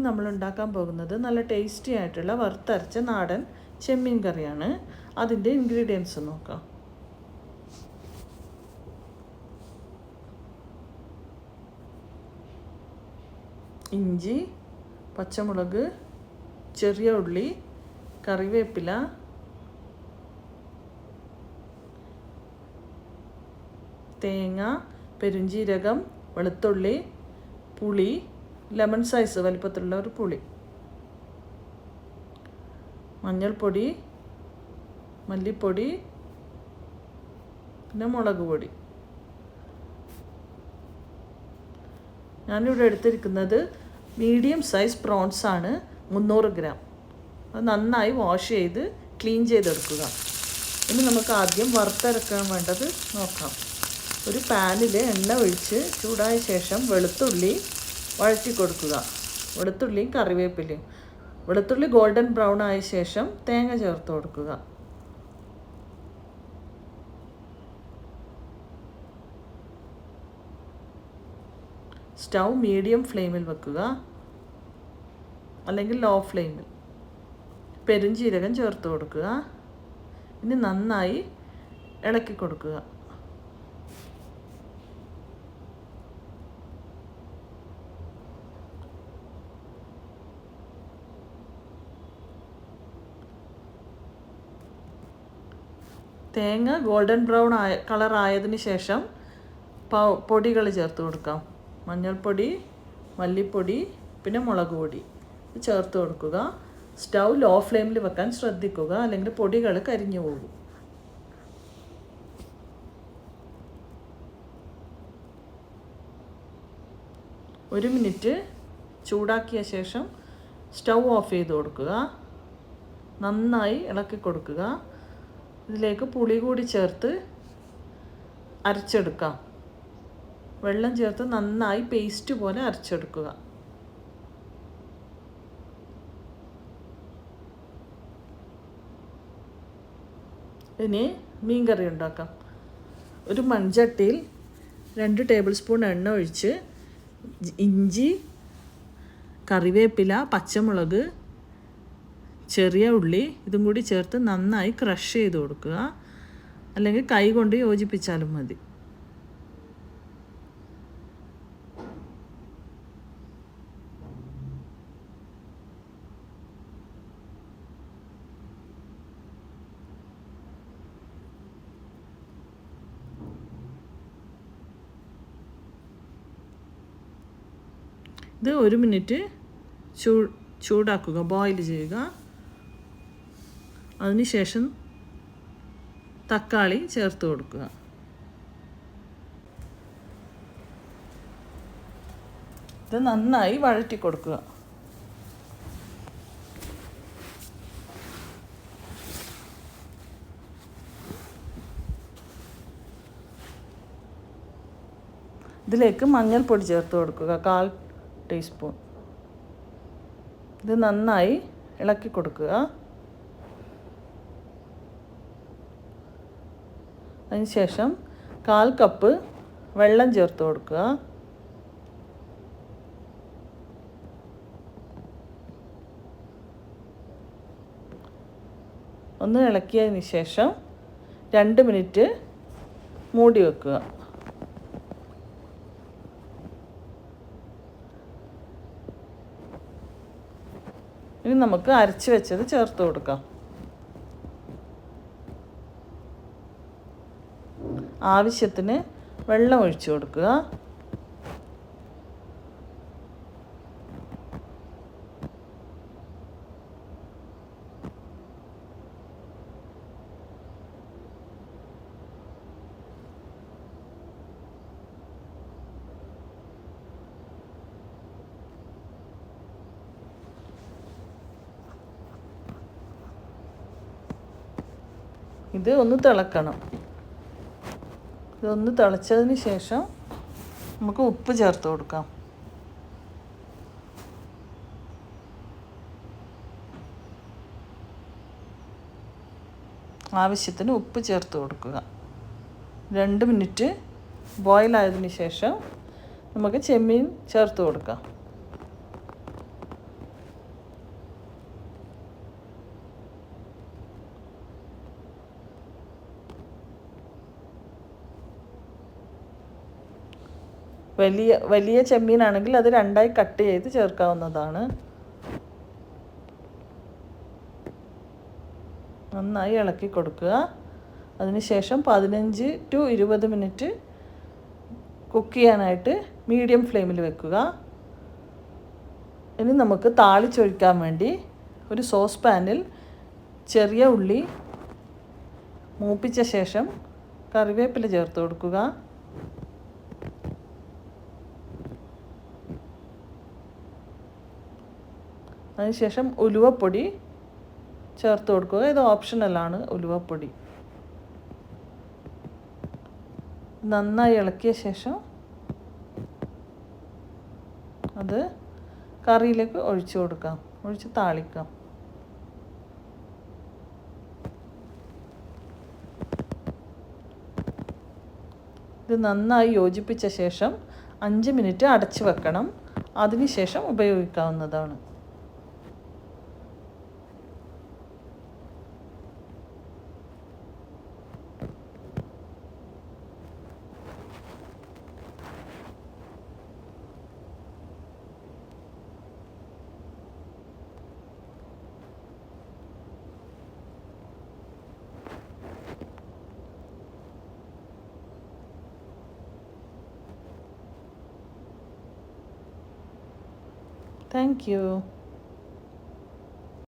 നമ്മൾ ഉണ്ടാക്കാൻ പോകുന്നത് നല്ല ടേസ്റ്റി ആയിട്ടുള്ള വറുത്തരച്ച നാടൻ ചെമ്മീൻ കറിയാണ്. അതിൻ്റെ ഇൻഗ്രീഡിയൻസ് നോക്കാം. ഇഞ്ചി, പച്ചമുളക്, ചെറിയ ഉള്ളി, കറിവേപ്പില, തേങ്ങ, പെരുംജീരകം, വെളുത്തുള്ളി, പുളി, ലെമൺ സൈസ് വലിപ്പത്തിലുള്ള ഒരു പുളി, മഞ്ഞൾപ്പൊടി, മല്ലിപ്പൊടി, പിന്നെ മുളക് പൊടി. ഞാനിവിടെ എടുത്തിരിക്കുന്നത് മീഡിയം സൈസ് പ്രോൺസ് ആണ്, 300 ഗ്രാം. അത് നന്നായി വാഷ് ചെയ്ത് ക്ലീൻ ചെയ്തെടുക്കുക. ഇനി നമുക്ക് ആദ്യം വറുത്തരക്കാൻ വേണ്ടത് നോക്കാം. ഒരു പാനിൽ എണ്ണ ഒഴിച്ച് ചൂടായ ശേഷം വെളുത്തുള്ളി വഴറ്റി കൊടുക്കുക. വെളുത്തുള്ളിയും കറിവേപ്പിലയും. വെളുത്തുള്ളി ഗോൾഡൻ ബ്രൗൺ ആയ ശേഷം തേങ്ങ ചേർത്ത് കൊടുക്കുക. സ്റ്റൗ മീഡിയം ഫ്ലെയിമിൽ വെക്കുക, അല്ലെങ്കിൽ ലോ ഫ്ലെയിമിൽ. പെരുംജീരകം ചേർത്ത് കൊടുക്കുക. ഇനി നന്നായി ഇളക്കി കൊടുക്കുക. തേങ്ങ ഗോൾഡൻ ബ്രൗൺ കളർ ആയതിന് ശേഷം പൊടികൾ ചേർത്ത് കൊടുക്കാം. മഞ്ഞൾപ്പൊടി, മല്ലിപ്പൊടി, പിന്നെ മുളക് പൊടി ചേർത്ത് കൊടുക്കുക. സ്റ്റൗ ലോ ഫ്ലെയിമിൽ വെക്കാൻ ശ്രദ്ധിക്കുക, അല്ലെങ്കിൽ പൊടികൾ കരിഞ്ഞു പോകും. ഒരു മിനിറ്റ് ചൂടാക്കിയ ശേഷം സ്റ്റൗ ഓഫ് ചെയ്ത് കൊടുക്കുക. നന്നായി ഇളക്കി കൊടുക്കുക. ഇതിലേക്ക് പുളി കൂടി ചേർത്ത് അരച്ചെടുക്കാം. വെള്ളം ചേർത്ത് നന്നായി പേസ്റ്റ് പോലെ അരച്ചെടുക്കുക. ഇനി മീൻ കറി ഉണ്ടാക്കാം. ഒരു മൺചട്ടിയിൽ 2 ടേബിൾ സ്പൂൺ എണ്ണ ഒഴിച്ച് ഇഞ്ചി, കറിവേപ്പില, പച്ചമുളക്, ചെറിയ ഉള്ളി ഇതും കൂടി ചേർത്ത് നന്നായി ക്രഷ് ചെയ്ത് കൊടുക്കുക, അല്ലെങ്കിൽ കൈ കൊണ്ട് യോജിപ്പിച്ചാലും മതി. ഇത് 1 മിനിറ്റ് ചൂടാക്കുക, ബോയിൽ ചെയ്യുക. അതിനുശേഷം തക്കാളി ചേർത്ത് കൊടുക്കുക. ഇത് നന്നായി വഴറ്റി കൊടുക്കുക. ഇതിലേക്ക് മഞ്ഞൾപ്പൊടി ചേർത്ത് കൊടുക്കുക, 1/4 ടീസ്പൂൺ. ഇത് നന്നായി ഇളക്കി കൊടുക്കുക. അതിനുശേഷം 1/4 കപ്പ് വെള്ളം ചേർത്ത് കൊടുക്കുക. ഒന്ന് ഇളക്കിയതിന് ശേഷം 2 മിനിറ്റ് മൂടി വെക്കുക. ഇനി നമുക്ക് അരച്ച് വെച്ചത് ചേർത്ത് കൊടുക്കാം. ആവശ്യത്തിന് വെള്ളം ഒഴിച്ചു കൊടുക്കുക. ഇത് ഒന്ന് തിളക്കണം. ഇതൊന്ന് തിളച്ചതിന് ശേഷം നമുക്ക് ഉപ്പ് ചേർത്ത് കൊടുക്കാം. ആവശ്യത്തിന് ഉപ്പ് ചേർത്ത് കൊടുക്കുക. 2 മിനിറ്റ് ബോയിലായതിന് ശേഷം നമുക്ക് ചെമ്മീൻ ചേർത്ത് കൊടുക്കാം. വലിയ ചെമ്മീനാണെങ്കിൽ അത് രണ്ടായി കട്ട് ചെയ്ത് ചേർക്കാവുന്നതാണ്. നന്നായി ഇളക്കി കൊടുക്കുക. അതിനുശേഷം 15 to 20 മിനിറ്റ് കുക്ക് ചെയ്യാനായിട്ട് മീഡിയം ഫ്ലെയിമിൽ വെക്കുക. ഇനി നമുക്ക് താളിച്ചൊഴിക്കാൻ വേണ്ടി ഒരു സോസ് പാനിൽ ചെറിയ ഉള്ളി മൂപ്പിച്ച ശേഷം കറിവേപ്പില ചേർത്ത് കൊടുക്കുക. അതിനുശേഷം ഉലുവപ്പൊടി ചേർത്ത് കൊടുക്കുക. ഇത് ഓപ്ഷണലാണ് ഉലുവപ്പൊടി. നന്നായി ഇളക്കിയ ശേഷം അത് കറിയിലേക്ക് ഒഴിച്ചു കൊടുക്കാം, ഒഴിച്ച് താളിക്കാം. ഇത് നന്നായി യോജിപ്പിച്ച ശേഷം 5 മിനിറ്റ് അടച്ചു വെക്കണം. അതിനുശേഷം ഉപയോഗിക്കാവുന്നതാണ്. Thank you.